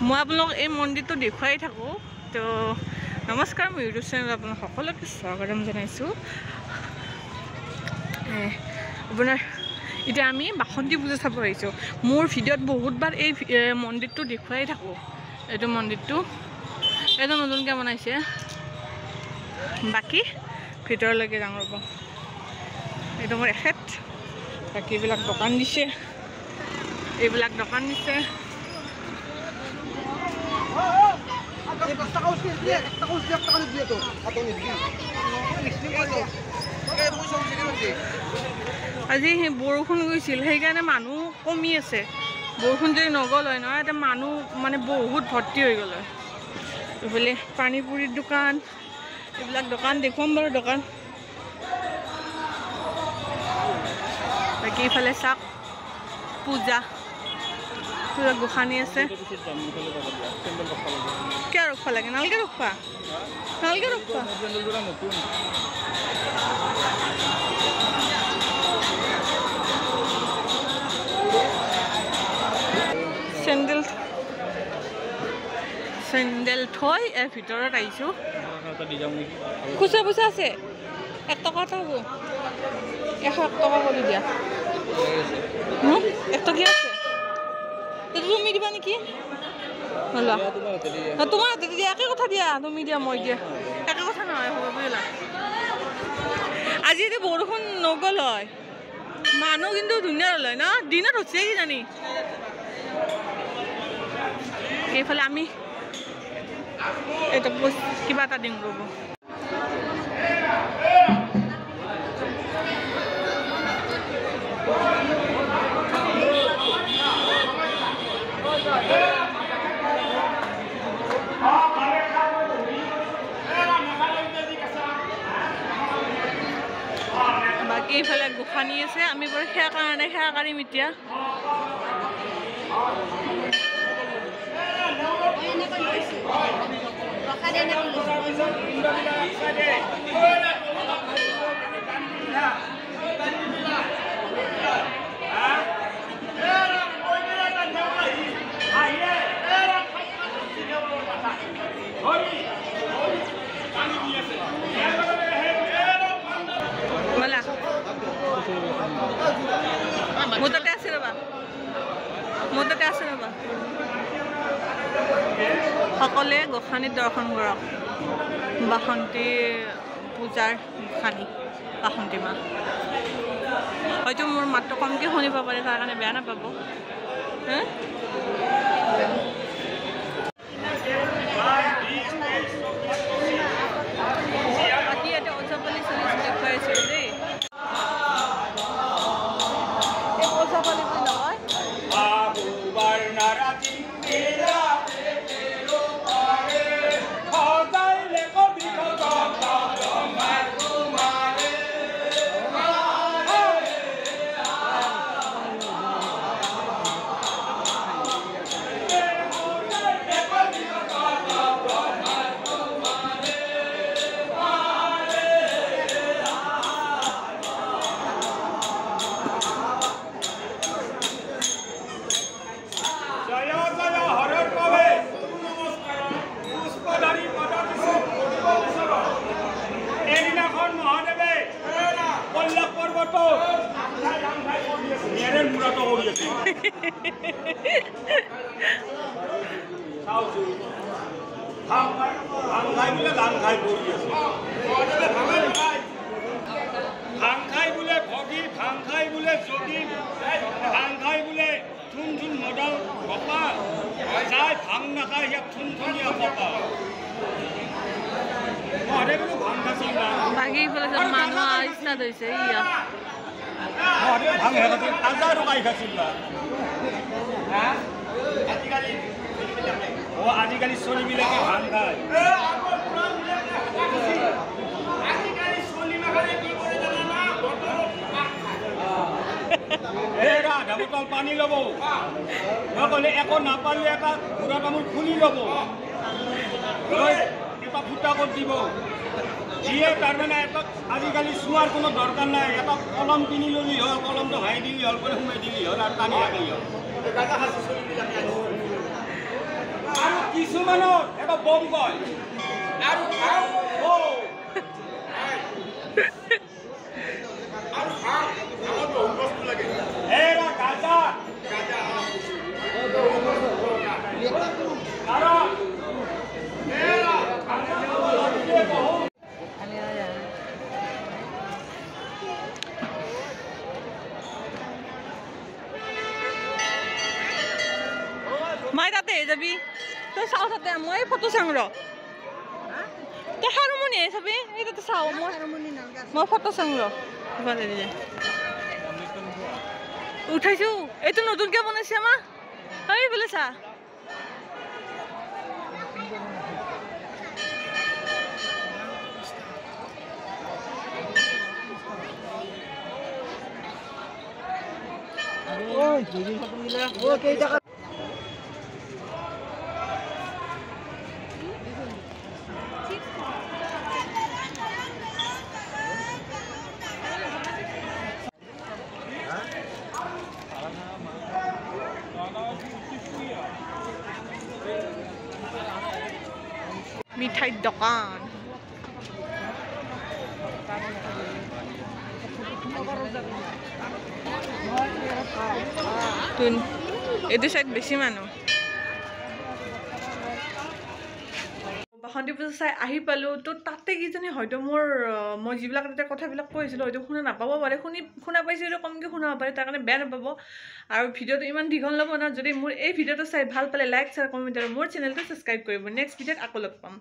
মই আপোনালোক এই মন্দিৰটো দেখুৱাই থাকোঁ। তো নমস্কাৰ, মই ইউটিউব চেনেলত আপোনালোক সকলোকে স্বাগতম জনাইছোঁ। আপোনাৰ এতিয়া আমি বাসন্তী পূজা চাব আহিছোঁ। মোৰ ভিডিঅ'ত বহুতবাৰ এই মন্দিৰটো দেখুৱাই থাকোঁ। এইটো মন্দিৰটো এইটো নতুনকৈ বনাইছে, বাকী ভিতৰলৈকে যাওঁ ৰ'ব। এইটো মোৰ এখেত, বাকী এইবিলাক দোকান দিছে, এইবিলাক দোকান দিছে। আজি বৰষুণ গৈছিল, সেইকাৰণে মানুহ কমি আছে। বৰষুণ যদি নগ'ল হয় নহয়, এতিয়া মানুহ মানে বহুত ভৰ্তি হৈ গ'ল হয়। এইফালে পানী পুৰিৰ দোকান, এইবিলাক দোকান দেখুৱাম বাৰু দোকান। বাকী ইফালে চাওক পূজা গোসানী আছে। কিয় ৰখবা লাগে? নালগে ৰখবা, নালগে ৰখবা। চেণ্ডেল থৈ ভিতৰত আহিছোঁ। খুচৰা পইচা আছে? 1 টকা এটা হ'ব, 1 টকা কৰি দিয়া। 1 টকীয়া আছে, তুমি দিবা নেকি? তোমাৰ হাতে দিয়া, একে কথা দিয়া। তুমি দিয়া, মই দিয়া, একে কথা নহয়। হ'ব বুজিলা। আজি যদি বৰষুণ নগ'ল হয়, মানুহ কিন্তু ধুনীয়া হ'ল হয় ন? দিনত হৈছে কি জানি। এইফালে আমি এইটো কিবা এটা দিম ৰ'ব। বাকী এইফালে গোসানী আছে, আমি বাৰু সেৱা কাৰণে সেৱা কৰিম এতিয়া। মোৰ তাতে আছে ৰ'বা, মোৰ তাতে আছে ৰ'বা। সকলোৱে গোসানীৰ দৰ্শন কৰক। বাসন্তী পূজাৰ গোসানী বাসন্তী মা। হয়তো মোৰ মাতটো কমকৈ শুনিব পাৰে, তাৰ কাৰণে বেয়া নাপাব। বাকী এটা ওজাপালি চলিছে, দেখুৱাইছোঁ দেই। ওজাপালি বুলি নহয়, বাকী ইফালে মানুহ ষ্টাৰ্ট হৈছে। আজিকালি চলিবিলাকে ভাং খায়। আধা বটল পানী ল'ব, নহ'লে একো নাপালে এটা ঘোঁৰা তামোল খুলি ল'ব, এটা ফুটা কৰি দিব। যিয়ে তাৰমানে এটা আজিকালি চোৱাৰ কোনো দৰকাৰ নাই। এটা কলম কিনি ল'লি হ'ল, কলমটো ভাঙি দিলি হ'ল, সোমাই দিলি হ'ল আৰু টানি ৰাখি হ'ল। কিছুমানৰ এটা বম কয় আৰু খাওঁ আৰু খাওঁ আমাৰ বহুত বস্তু লাগে এৰা গাজা গাজা আৰু এৰা গাজা বহুত মই তাতে যাবি তই চাওঁ তাতে মই ফটো চাওঁ ৰ তই হাৰমনি চাবি এই তাতে চাওঁ মই ফটো চাওঁ ৰ ভালে দিলে উঠাইছো এইটো নতুনকৈ বনাইছে আমাৰ এইফালে চা মিঠাইৰ দোকান এইটো চাইড বেছি মানুহ বাসন্তী পূজা চাই আহি পালোঁ তো তাতে কিজানি হয়তো মই যিবিলাক তাতে কথাবিলাক কৈছিলোঁ হয়তো শুনা নাপাব পাৰে শুনা পাইছে হয়তো কমকৈ শুনা পাৰে তাৰ কাৰণে বেয়া নাপাব আৰু ভিডিঅ'টো ইমান দীঘল ল'ব ন যদি মোৰ এই ভিডিঅ'টো চাই ভাল পালে লাইক শ্বেয়াৰ কমেণ্ট আৰু মোৰ চেনেলটো ছাবস্ক্ৰাইব কৰিব নেক্সট ভিডিঅ'ত আকৌ লগ পাম